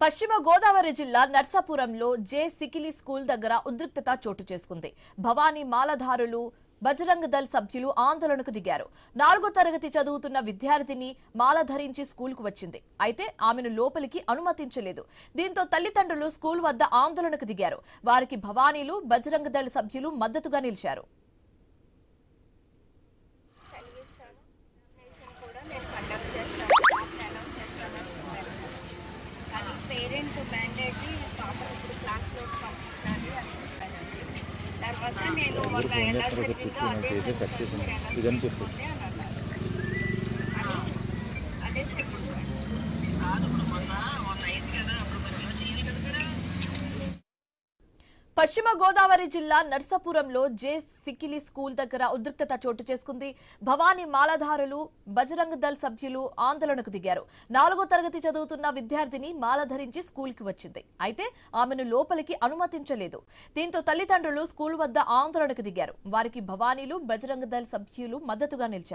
పశ్చిమ గోదావరి జిల్లా నర్సాపురంలో జే సికిలి స్కూల్ దగ్గర ఉద్రిక్తత చోటు చేసుకుంది. భవానీ మాలధారులు బజరంగ దళ్ సభ్యులు ఆందోళనకు దిగారు. 4వ తరగతి చదువుతున్న విద్యార్థిని మాల ధరించి స్కూల్కు వచ్చింది. అయితే ఆమెను లోపలికి అనుమతించలేదు. దీంతో తల్లిదండ్రులు స్కూల్ వద్ద ఆందోళనకు దిగారు. వారికి భవానీలు బజరంగ దళ్ సభ్యులు మద్దతుగా నిలిచారు. పేరెంట్ మ్యాండేట్ని పాపను ఇప్పుడు క్లాస్లోకి పంపించాలి అని చెప్పానండి. తర్వాత నేను మొన్న ఎలా జరిగిందో అదే తీసుకోండి అని అన్నారు. అదే చెప్పింది. పశ్చిమ గోదావరి జిల్లా నర్సాపురంలో జే సికిలి స్కూల్ దగ్గర ఉద్రిక్తత చోటు చేసుకుంది. భవానీ మాలధారులు బజరంగ దళ్ సభ్యులు ఆందోళనకు దిగారు. 4వ తరగతి చదువుతున్న విద్యార్థిని మాల ధరించి స్కూల్కి వచ్చింది. అయితే ఆమెను లోపలికి అనుమతించలేదు. దీంతో తల్లిదండ్రులు స్కూల్ వద్ద ఆందోళనకు దిగారు. వారికి భవానీలు బజరంగ దళ్ సభ్యులు మద్దతుగా నిలిచారు.